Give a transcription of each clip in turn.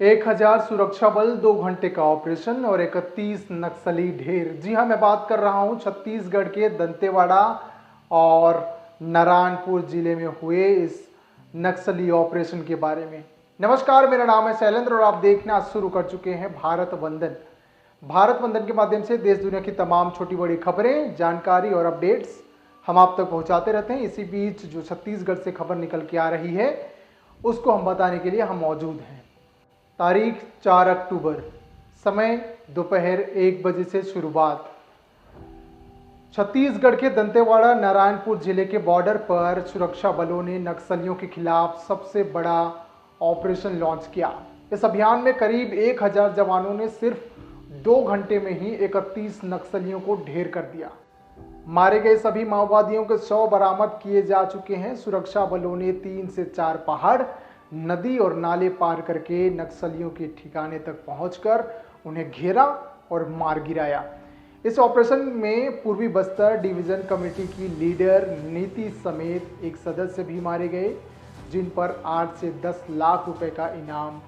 1000 सुरक्षा बल, 2 घंटे का ऑपरेशन और 31 नक्सली ढेर। जी हाँ, मैं बात कर रहा हूँ छत्तीसगढ़ के दंतेवाड़ा और नारायणपुर जिले में हुए इस नक्सली ऑपरेशन के बारे में। नमस्कार, मेरा नाम है शैलेंद्र और आप देखना शुरू कर चुके हैं भारत वंदन। भारत वंदन के माध्यम से देश दुनिया की तमाम छोटी बड़ी खबरें, जानकारी और अपडेट्स हम आप तक पहुंचाते रहते हैं। इसी बीच जो छत्तीसगढ़ से खबर निकल के आ रही है उसको हम बताने के लिए हम मौजूद हैं। तारीख 4 अक्टूबर, समय दोपहर 1 बजे से शुरुआत। छत्तीसगढ़ के दंतेवाड़ा नारायणपुर जिले के बॉर्डर पर सुरक्षा बलों ने नक्सलियों के खिलाफ सबसे बड़ा ऑपरेशन लॉन्च किया। इस अभियान में करीब 1000 जवानों ने सिर्फ 2 घंटे में ही 31 नक्सलियों को ढेर कर दिया। मारे गए सभी माओवादियों के शव बरामद किए जा चुके हैं। सुरक्षा बलों ने 3 से 4 पहाड़, नदी और नाले पार करके नक्सलियों के ठिकाने तक पहुंचकर उन्हें घेरा और मार गिराया। इस ऑपरेशन में पूर्वी बस्तर डिवीजन कमेटी की लीडर नीति समेत एक सदस्य भी मारे गए, जिन पर 8 से 10 लाख रुपए का इनाम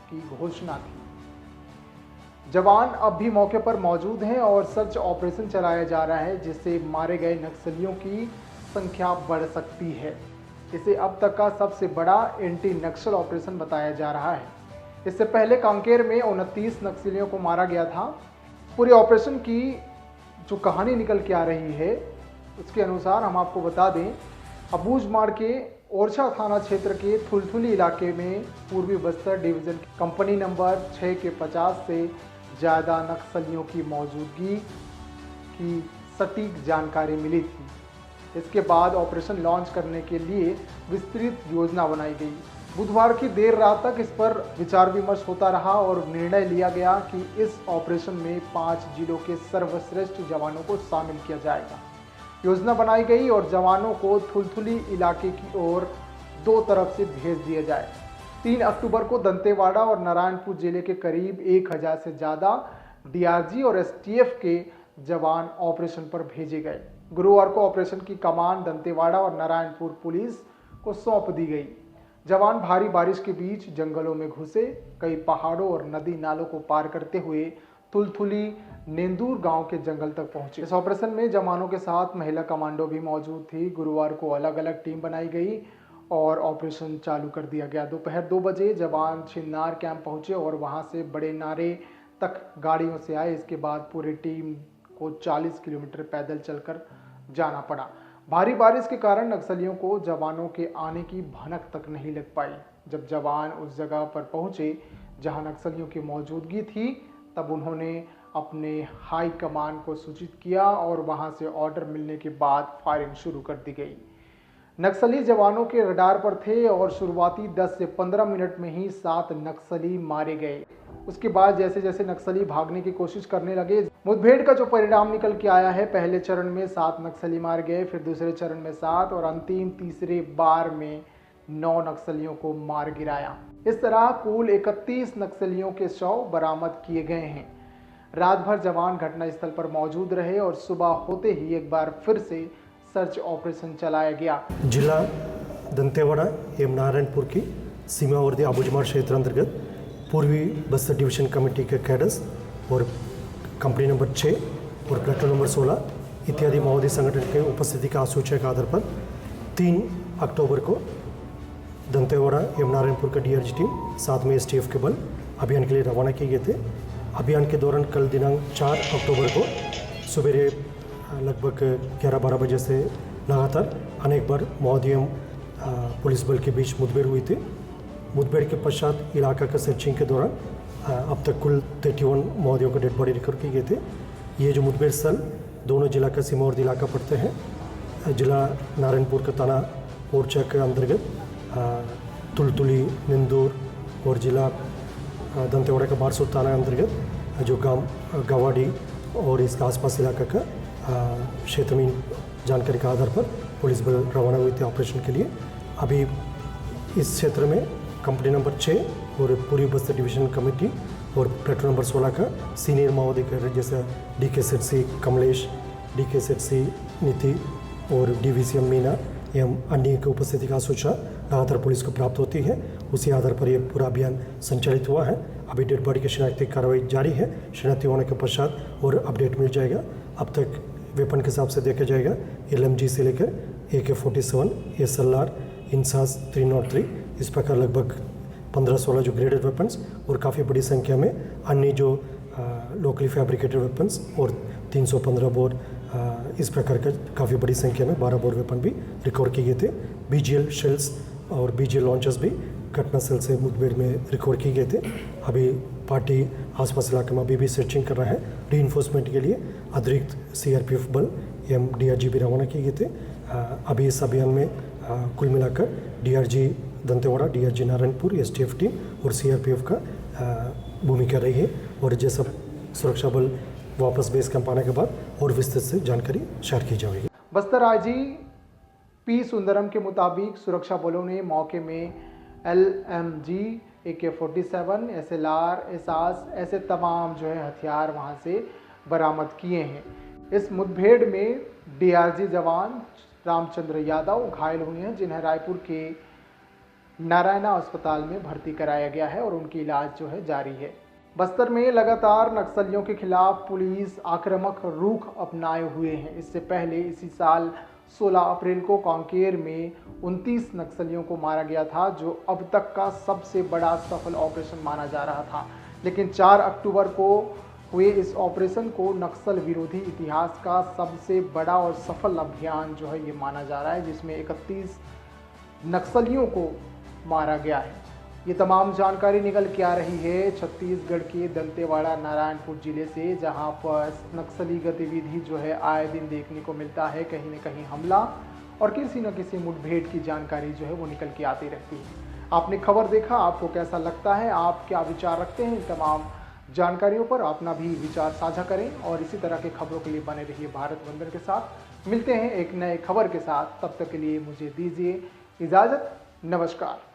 की घोषणा थी। जवान अब भी मौके पर मौजूद हैं और सर्च ऑपरेशन चलाया जा रहा है, जिससे मारे गए नक्सलियों की संख्या बढ़ सकती है। इसे अब तक का सबसे बड़ा एंटी नक्सल ऑपरेशन बताया जा रहा है। इससे पहले कांकेर में 29 नक्सलियों को मारा गया था। पूरे ऑपरेशन की जो कहानी निकल के आ रही है उसके अनुसार हम आपको बता दें, अबूझमाड़ के ओरछा थाना क्षेत्र के थुलथुली इलाके में पूर्वी बस्तर डिवीजन कंपनी नंबर 6 के 50 से ज़्यादा नक्सलियों की मौजूदगी की सटीक जानकारी मिली थी। इसके बाद ऑपरेशन लॉन्च करने के लिए विस्तृत योजना बनाई गई। बुधवार की देर रात तक इस पर विचार विमर्श होता रहा और निर्णय लिया गया कि इस ऑपरेशन में 5 जिलों के सर्वश्रेष्ठ जवानों को शामिल किया जाएगा। योजना बनाई गई और जवानों को थुलथुली इलाके की ओर 2 तरफ से भेज दिया जाए। 3 अक्टूबर को दंतेवाड़ा और नारायणपुर जिले के करीब 1000 से ज़्यादा डीआरजी और एसटीएफ के जवान ऑपरेशन पर भेजे गए। गुरुवार को ऑपरेशन की कमान दंतेवाड़ा और नारायणपुर पुलिस को सौंप दी गई। जवान भारी बारिश के बीच जंगलों में घुसे, कई पहाड़ों और नदी नालों को पार करते हुए थुलथुली नेंदूर गांव के जंगल तक पहुंचे। इस ऑपरेशन में जवानों के साथ महिला कमांडो भी मौजूद थी। गुरुवार को अलग अलग टीम बनाई गई और ऑपरेशन चालू कर दिया गया। दोपहर 2 बजे जवान छिन्नार कैंप पहुंचे और वहां से बड़े नारे तक गाड़ियों से आए। इसके बाद पूरी टीम को 40 किलोमीटर पैदल चलकर जाना पड़ा। भारी बारिश के कारण नक्सलियों को जवानों के आने की भनक तक नहीं लग पाई। जब जवान उस जगह पर पहुंचे जहां नक्सलियों की मौजूदगी थी, तब उन्होंने अपने हाई कमान को सूचित किया और वहां से ऑर्डर मिलने के बाद फायरिंग शुरू कर दी गई। नक्सली जवानों के रडार पर थे और शुरुआती 10 से 15 मिनट में ही 7 नक्सली मारे गए। उसके बाद जैसे जैसे नक्सली भागने की कोशिश करने लगे, मुठभेड़ का जो परिणाम निकल के आया है, पहले चरण में 7 नक्सली मार गए, फिर दूसरे चरण में 7 और अंतिम तीसरे बार में 9 नक्सलियों को मार गिराया। इस तरह कुल 31 नक्सलियों के शव बरामद किए गए हैं। रात भर जवान घटनास्थल पर मौजूद रहे और सुबह होते ही एक बार फिर से सर्च ऑपरेशन चलाया गया। जिला दंतेवाड़ा एवं नारायणपुर की सीमावर्ती अबूझमाड़ क्षेत्र अंतर्गत पूर्वी बस्तर डिवीजन कमेटी के कैडर्स और कंपनी नंबर 6 और प्लेटून नंबर 16 इत्यादि माओवादी संगठन के उपस्थिति का सूचना के आधार पर 3 अक्टूबर को दंतेवाड़ा एवं नारायणपुर का डीआरजी टीम साथ में एसटीएफ के बल अभियान के लिए रवाना किए गए थे। अभियान के दौरान कल दिनांक 4 अक्टूबर को सवेरे लगभग 11-12 बजे से लगातार अनेक बार माओवादी एवं पुलिस बल के बीच मुठभेड़ हुई थी। मुठभेड़ के पश्चात इलाका का सर्चिंग के दौरान अब तक कुल 31 माओवादियों को डेड बॉडी रिकवर किए गए थे। ये जो मुठभेड़ स्थल दोनों जिला का सीमावर्ती इलाका पड़ते हैं। जिला नारायणपुर का थाना ओरछा के अंतर्गत तुलतुली, निंदूर और जिला दंतेवाड़ा का बारसूर थाना अंतर्गत जो गांव गवाड़ी और इसका आसपास इलाका का क्षेत्र में जानकारी के आधार पर पुलिस बल रवाना हुए थे ऑपरेशन के लिए। अभी इस क्षेत्र में कंपनी नंबर 6 और पूर्वी बस्तर डिवीजन कमेटी और प्लेटून नंबर 16 का सीनियर माओवादी कैडर जैसे DK-SEC कमलेश, DK-SEC नीति और DVCM मीना एवं अन्य की उपस्थिति का सूचना लगातार पुलिस को प्राप्त होती है, उसी आधार पर यह पूरा अभियान संचालित हुआ है। अभी डेड बॉडी की शिनाख्ती कार्रवाई जारी है। शिनाख्ती होने के पश्चात और अपडेट मिल जाएगा। अब तक वेपन के हिसाब से देखा जाएगा LMG से लेकर AK-47, SLR, इंसास 303, इस प्रकार लगभग 15-16 जो ग्रेडेड वेपन्स और काफ़ी बड़ी संख्या में अन्य जो लोकली फैब्रिकेटेड वेपन्स और 315 बोर इस प्रकार का काफ़ी बड़ी संख्या में 12 बोर वेपन भी रिकवर किए गए थे। BGL शेल्स और BGL लॉन्चर्स भी घटनास्थल से मुठभेड़ में रिकवर किए गए थे। अभी पार्टी आसपास इलाके में अभी भी सर्चिंग कर रहा है। रीइंफोर्समेंट के लिए अतिरिक्त CRPF बल एवं DRG भी रवाना किए गए थे। अभी इस अभियान में कुल मिलाकर DRG Dantewada, DRG Narayanpur, STF team और CRPF का भूमिका रही है। और ये सब सुरक्षा बल वापस बेस कैंप आने के बाद और विस्तृत से जानकारी शेयर की जाएगी। बस्तर IG P सुंदरम के मुताबिक सुरक्षा बलों ने मौके में LMG, AK-47, SLR, एसास ऐसे तमाम जो है हथियार वहां से बरामद किए हैं। इस मुठभेड़ में DRG जवान रामचंद्र यादव घायल हुए हैं, जिन्हें रायपुर के नारायणा अस्पताल में भर्ती कराया गया है और उनकी इलाज जो है जारी है। बस्तर में लगातार नक्सलियों के खिलाफ पुलिस आक्रामक रुख अपनाए हुए हैं। इससे पहले इसी साल 16 अप्रैल को कांकेर में 29 नक्सलियों को मारा गया था, जो अब तक का सबसे बड़ा सफल ऑपरेशन माना जा रहा था। लेकिन 4 अक्टूबर को हुए इस ऑपरेशन को नक्सल विरोधी इतिहास का सबसे बड़ा और सफल अभियान जो है ये माना जा रहा है, जिसमें 31 नक्सलियों को मारा गया है। ये तमाम जानकारी निकल के आ रही है छत्तीसगढ़ के दंतेवाड़ा नारायणपुर जिले से, जहां पर नक्सली गतिविधि जो है आए दिन देखने को मिलता है। कहीं न कहीं हमला और किसी न किसी मुठभेड़ की जानकारी जो है वो निकल के आती रहती है। आपने खबर देखा, आपको कैसा लगता है, आप क्या विचार रखते हैं इन तमाम जानकारियों पर? अपना भी विचार साझा करें और इसी तरह के खबरों के लिए बने रहिए भारत बंदर के साथ। मिलते हैं एक नए खबर के साथ, तब तक के लिए मुझे दीजिए इजाज़त। नमस्कार।